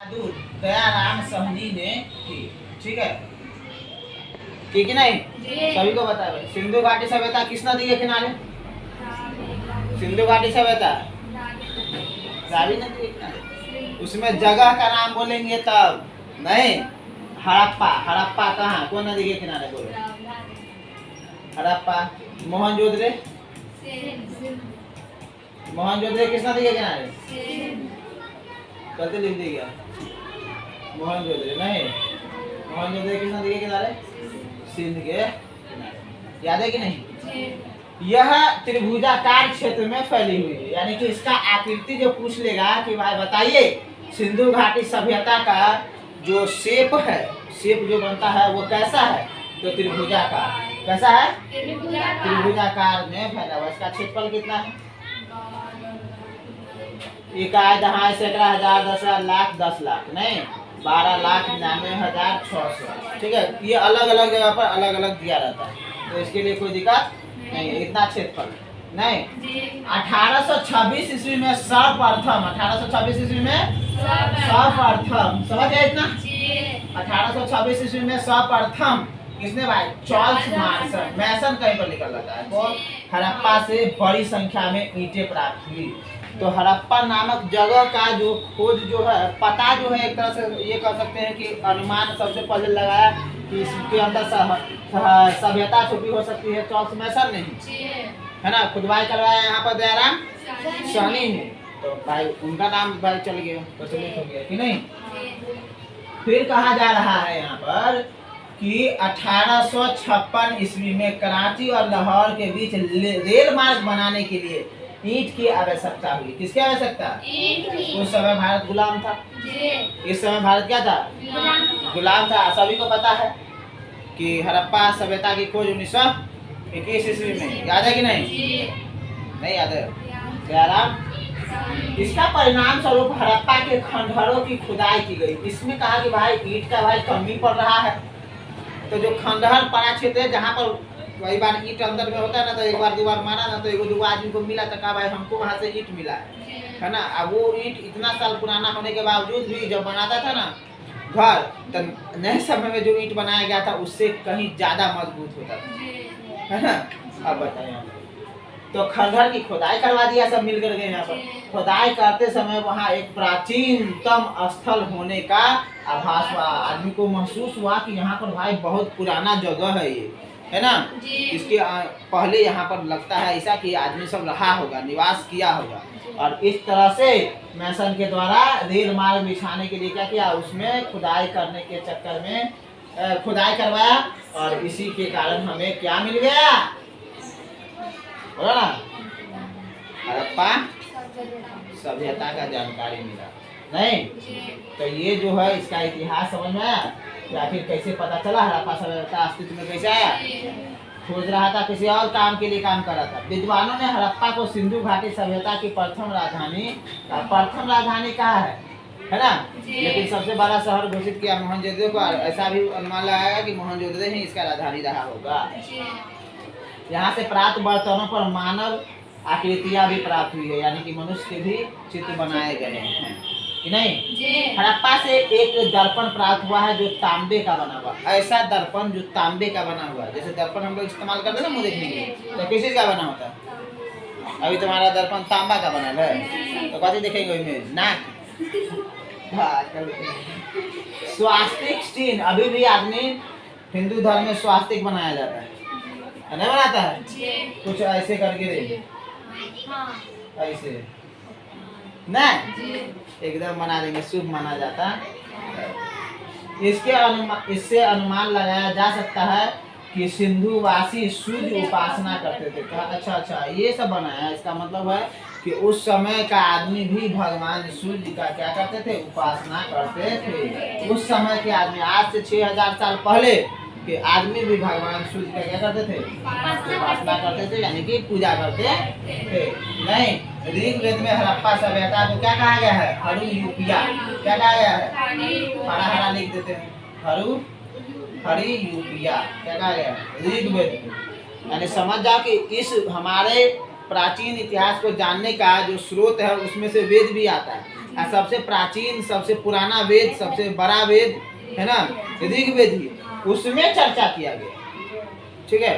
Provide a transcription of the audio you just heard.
दूर दयाराम सहनी ने की। ठीक है, ठीक है नहीं? सभी को बता भाई, सिंधु घाटी सभ्यता किस नदी के किनारे? सिंधु घाटी सभ्यता रावी नदी के किनारे। उसमें जगह का नाम बोलेंगे तब नहीं। हड़प्पा, हड़प्पा कहाँ, कौन नदी के किनारे बोलो? हड़प्पा। मोहनजोदड़ो, मोहनजोदड़ो किस नदी के किनारे? गलती लिख दी गया। मोहनजोदड़ो नहीं, मोहनजोदड़ो किस नदी के किनारे? सिंध के किनारे। याद है कि नहीं? यह त्रिभुजाकार क्षेत्र में फैली हुई है, यानी कि इसका आकृति जो पूछ लेगा कि भाई बताइए सिंधु घाटी सभ्यता का जो शेप है, शेप जो बनता है वो कैसा है? तो त्रिभुजाकार। कैसा है? त्रिभुजाकार में फैला हुआ। इसका क्षेत्रफल कितना है? इकाई, दहाई, सैकड़ा, हजार, दस लाख, 10 लाख नहीं, 12,99,600। ठीक है, ये अलग अलग जगह पर अलग अलग दिया रहता है, तो इसके लिए कोई दिक्कत नहीं। इतना क्षेत्रफल नहीं। 1826 ईस्वी में सर्वप्रथम, 1826 ईस्वी में सर्वप्रथम, समझ गए इतना? 1826 ईस्वी में सर्वप्रथम किसने भाई? चार्ल्स मार्सन, मैसन कहीं पर निकल रहा है। तो हड़प्पा से बड़ी संख्या में ईंटें प्राप्त हुई। तो हड़प्पा नामक जगह का जो खोज जो है, पता जो है, एक तरह से ये कह सकते हैं कि अनुमान सबसे पहले लगाया कि इसके अंदर सभ्यता छुपी हो सकती है, चार्ल्स मैसन ने, है ना? खुदवाई करवाया यहाँ पर दयाराम सहनी ने। तो भाई उनका नाम भाई चल गया, प्रचलित हो गया कि नहीं? फिर कहा जा रहा है यहाँ पर कि 1856 ईस्वी में कराची और लाहौर के बीच रेल मार्ग बनाने के लिए ईंट की आवश्यकता हुई। किसकी आवश्यकता? उस समय भारत गुलाम था। इस समय भारत क्या था? गुलाम था। सभी को पता है कि हड़प्पा सभ्यता की खोज 1921 ईस्वी में। याद है कि नहीं? नहीं याद है? दयाराम। इसका परिणाम स्वरूप हड़प्पा के खंडहरों की खुदाई की गई। इसमें कहा कि भाई ईंट का भाई कमी पड़ रहा है, तो जो खंडहर पड़ा क्षेत्र है जहाँ पर कई बार ईंट अंदर में होता है ना, तो एक बार दो बार मारा ना, तो एक दो आदमी को मिला, तो कहा भाई हमको वहाँ से ईंट मिला है ना? अब वो ईंट इतना साल पुराना होने के बावजूद भी जब बनाता था ना घर, तो नए समय में जो ईंट बनाया गया था उससे कहीं ज्यादा मजबूत होता था, है ना? अब बताइए, तो खंडहर की खुदाई करवा दिया, सब मिल कर गए यहाँ पर। खुदाई करते समय वहाँ एक प्राचीनतम स्थल होने का आभास हुआ। आदमी को महसूस हुआ कि यहाँ पर भाई बहुत पुराना जगह है ये, है ना? इसके पहले यहाँ पर लगता है ऐसा कि आदमी सब रहा होगा, निवास किया होगा। और इस तरह से मैसन के द्वारा रेल मार्ग बिछाने के लिए क्या किया? उसमें खुदाई करने के चक्कर में खुदाई करवाया, और इसी के कारण हमें क्या मिल गया? बोला ना, हड़प्पा सभ्यता का जानकारी मिला नहीं? तो ये जो है इसका इतिहास समझ में आया कि आखिर कैसे पता चला हड़प्पा सभ्यता अस्तित्व में कैसे आया? खोज रहा था, किसी और काम के लिए काम कर रहा था। विद्वानों ने हड़प्पा को सिंधु घाटी सभ्यता की प्रथम राजधानी कहा है ना? लेकिन सबसे बड़ा शहर घोषित किया मोहनजोदड़ो को। ऐसा भी अनुमान लगाया कि मोहनजोदड़ो ही इसका राजधानी रहा होगा। यहाँ से प्राप्त बर्तनों पर मानव आकृतियां भी प्राप्त हुई है, यानी कि मनुष्य के भी चित्र बनाए गए हैं कि नहीं? हड़प्पा से एक दर्पण प्राप्त हुआ है जो तांबे का बना हुआ। ऐसा दर्पण जो तांबे का बना हुआ, जैसे दर्पण हम लोग इस्तेमाल करते हैं ना मुँह देखने के लिए, तो किस चीज का बना होता है? अभी तुम्हारा दर्पण तांबा का बना है, तो कथी देखेंगे उसमें? नाक। स्वास्तिक चिन्ह, अभी भी आदमी हिंदू धर्म में स्वास्तिक बनाया जाता है, नहीं बनाता है? कुछ ऐसे करके दे, ऐसे ना एकदम बना देंगे, शुभ माना जाता है। इससे अनुमान लगाया जा सकता है कि सिंधुवासी सूर्य उपासना करते थे। कहा अच्छा ये सब बनाया है, इसका मतलब है कि उस समय का आदमी भी भगवान सूर्य का क्या करते थे? उपासना करते थे। उस समय के आदमी, आज से 6000 साल पहले के आदमी भी भगवान सूर्य का क्या करते थे? उपासना करते थे, यानी कि पूजा करते थे नहीं? ऋग्वेद में हड़प्पा सभ्यता को क्या कहा गया है? हरुयूपिया। क्या कहा गया है? हरा हरा लिख देते हैं, हरियूपिया। क्या कहा गया है? ऋग्वेद में। यानी समझ जाओ कि इस हमारे प्राचीन इतिहास को जानने का जो स्रोत है उसमें से वेद भी आता है। सबसे प्राचीन, सबसे पुराना वेद, सबसे बड़ा वेद है ना ऋग्वेद ही, उसमें चर्चा किया गया। ठीक है,